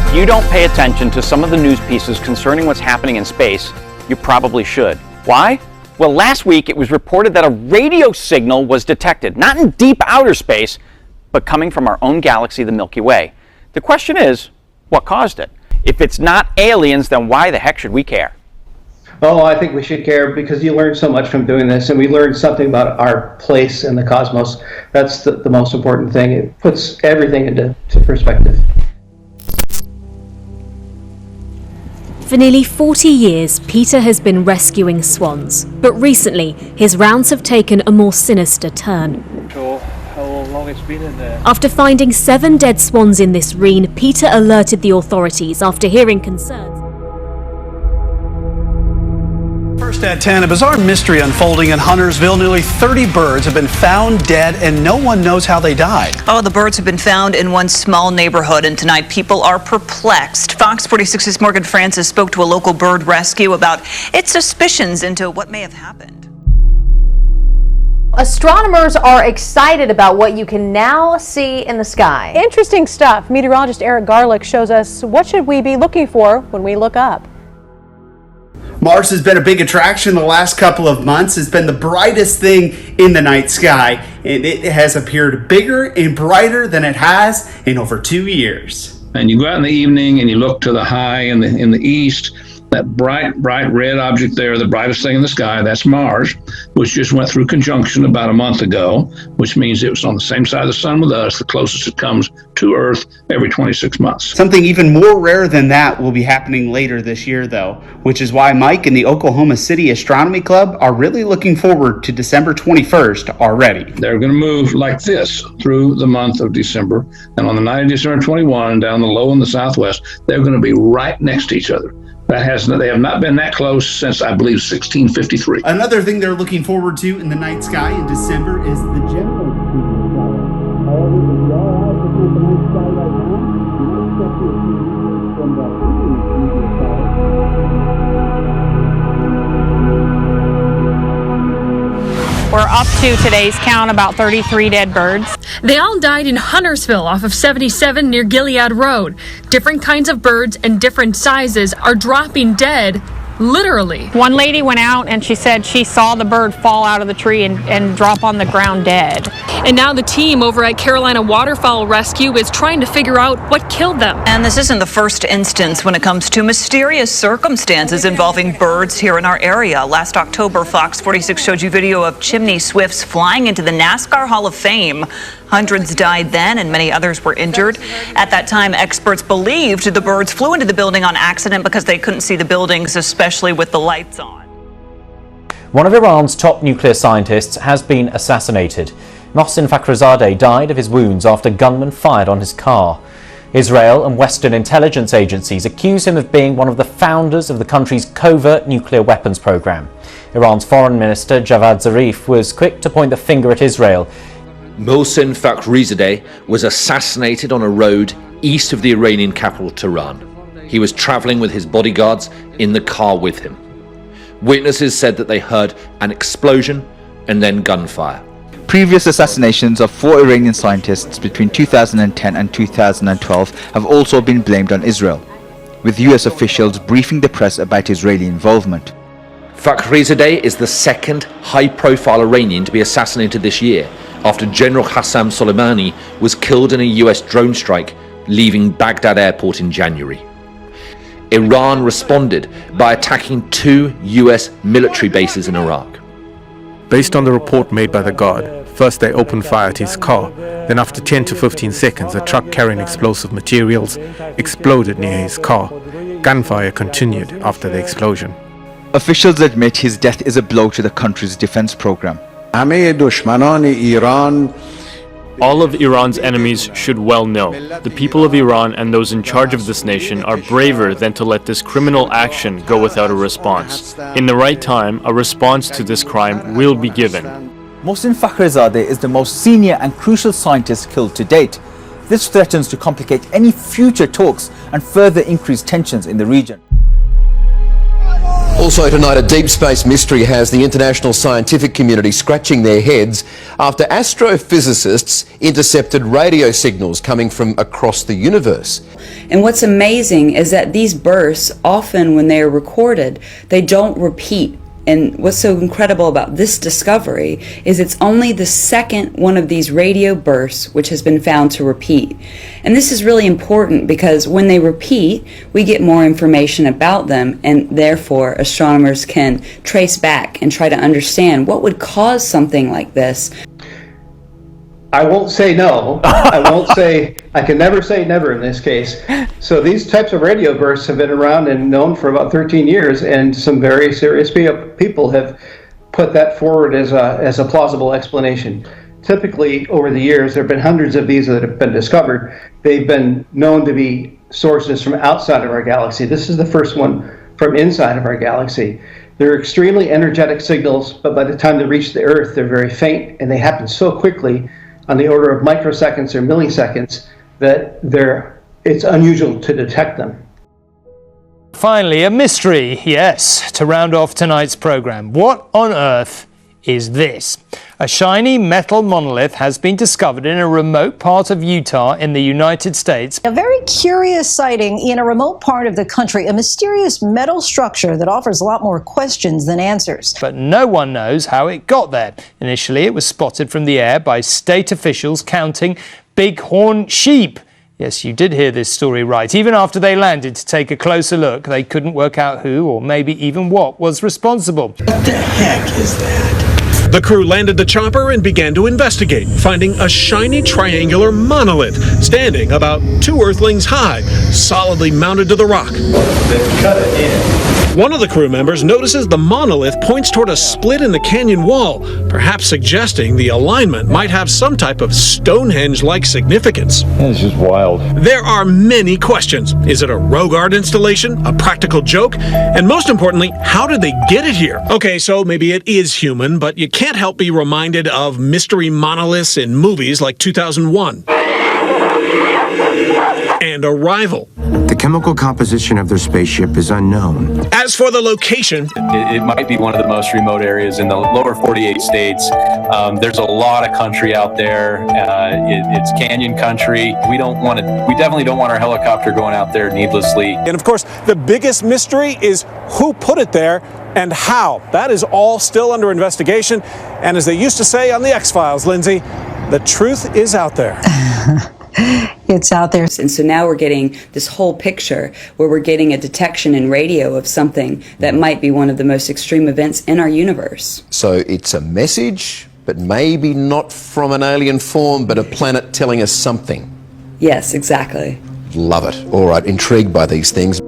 If you don't pay attention to some of the news pieces concerning what's happening in space, you probably should. Why? Well, last week it was reported that a radio signal was detected, not in deep outer space, but coming from our own galaxy, the Milky Way. The question is, what caused it? If it's not aliens, then why the heck should we care? Oh, I think we should care because you learn so much from doing this, and we learned something about our place in the cosmos. That's the most important thing. It puts everything into perspective. For nearly 40 years, Peter has been rescuing swans, but recently his rounds have taken a more sinister turn. Sure how long it's been in there. After finding 7 dead swans in this rein, Peter alerted the authorities after hearing concerns. First at 10, a bizarre mystery unfolding in Huntersville. Nearly 30 birds have been found dead and no one knows how they died. Oh, the birds have been found in one small neighborhood, and tonight people are perplexed. Fox 46's Morgan Francis spoke to a local bird rescue about its suspicions into what may have happened. Astronomers are excited about what you can now see in the sky. Interesting stuff. Meteorologist Eric Garlick shows us what should we be looking for when we look up. Mars has been a big attraction the last couple of months. It's been the brightest thing in the night sky, and it has appeared bigger and brighter than it has in over 2 years. And you go out in the evening and you look to the high in the east, that bright red object there, the brightest thing in the sky, that's Mars, which just went through conjunction about a month ago, which means it was on the same side of the sun with us, the closest it comes to Earth every 26 months. Something even more rare than that will be happening later this year, though, which is why Mike and the Oklahoma City Astronomy Club are really looking forward to December 21st already. They're going to move like this through the month of December, and on the night of December 21, down the low in the southwest, they're going to be right next to each other. They have not been that close since, I believe, 1653. Another thing they're looking forward to in the night sky in December is the general shower. However, if you are out looking at the night sky right now, you might expect to see from the evening sky. We're up to today's count about 33 dead birds. They all died in Huntersville off of 77 near Gilead Road. Different kinds of birds and different sizes are dropping dead, literally. One lady went out and she said she saw the bird fall out of the tree and drop on the ground dead. And now the team over at Carolina Waterfowl Rescue is trying to figure out what killed them. And this isn't the first instance when it comes to mysterious circumstances involving birds here in our area. Last October, Fox 46 showed you video of chimney swifts flying into the NASCAR Hall of Fame. Hundreds died then and many others were injured. At that time, experts believed the birds flew into the building on accident because they couldn't see the buildings, especially with the lights on. One of Iran's top nuclear scientists has been assassinated. Mohsen Fakhrizadeh died of his wounds after gunmen fired on his car. Israel and Western intelligence agencies accuse him of being one of the founders of the country's covert nuclear weapons program. Iran's foreign minister Javad Zarif was quick to point the finger at Israel. Mohsen Fakhrizadeh was assassinated on a road east of the Iranian capital Tehran. He was traveling with his bodyguards in the car with him. Witnesses said that they heard an explosion and then gunfire. Previous assassinations of 4 Iranian scientists between 2010 and 2012 have also been blamed on Israel, with US officials briefing the press about Israeli involvement. Fakhrizadeh is the second high-profile Iranian to be assassinated this year, after General Qasem Soleimani was killed in a US drone strike leaving Baghdad airport in January. Iran responded by attacking 2 US military bases in Iraq. Based on the report made by the guard, first they opened fire at his car, then after 10 to 15 seconds a truck carrying explosive materials exploded near his car. Gunfire continued after the explosion. Officials admit his death is a blow to the country's defense program. All of Iran's enemies should well know the people of Iran and those in charge of this nation are braver than to let this criminal action go without a response. In the right time, a response to this crime will be given. Mohsen Fakhrizadeh is the most senior and crucial scientist killed to date. This threatens to complicate any future talks and further increase tensions in the region. Also tonight, a deep space mystery has the international scientific community scratching their heads after astrophysicists intercepted radio signals coming from across the universe. And what's amazing is that these bursts, often when they are recorded, they don't repeat. And what's so incredible about this discovery is it's only the second one of these radio bursts which has been found to repeat. And this is really important because when they repeat, we get more information about them, and therefore astronomers can trace back and try to understand what would cause something like this. I won't say no. I can never say never in this case. So these types of radio bursts have been around and known for about 13 years, and some very serious people have put that forward as a plausible explanation. Typically, over the years, there have been hundreds of these that have been discovered. They've been known to be sources from outside of our galaxy. This is the first one from inside of our galaxy. They're extremely energetic signals, but by the time they reach the Earth, they're very faint, and they happen so quickly, on the order of microseconds or milliseconds, that it's unusual to detect them. Finally, a mystery, yes, to round off tonight's program. What on earth is this? A shiny metal monolith has been discovered in a remote part of Utah in the United States. A very curious sighting in a remote part of the country, a mysterious metal structure that offers a lot more questions than answers. But no one knows how it got there. Initially, it was spotted from the air by state officials counting bighorn sheep. Yes, you did hear this story right. Even after they landed to take a closer look, they couldn't work out who or maybe even what was responsible. What the heck is that? The crew landed the chopper and began to investigate, finding a shiny triangular monolith standing about 2 Earthlings high, solidly mounted to the rock. They've cut it in. One of the crew members notices the monolith points toward a split in the canyon wall, perhaps suggesting the alignment might have some type of Stonehenge-like significance. It's just wild. There are many questions. Is it a rogue art installation, a practical joke? And most importantly, how did they get it here? Okay, so maybe it is human, but you can't help be reminded of mystery monoliths in movies like 2001 and Arrival. The chemical composition of their spaceship is unknown. As for the location, it might be one of the most remote areas in the lower 48 states. There's a lot of country out there. It's canyon country. We definitely don't want our helicopter going out there needlessly. And of course, the biggest mystery is who put it there and how. That is all still under investigation. And as they used to say on the X-Files, Lindsay, the truth is out there. It's out there. And so now we're getting this whole picture where we're getting a detection in radio of something that might be one of the most extreme events in our universe. So it's a message, but maybe not from an alien form, but a planet telling us something. Yes, exactly. Love it. All right, intrigued by these things.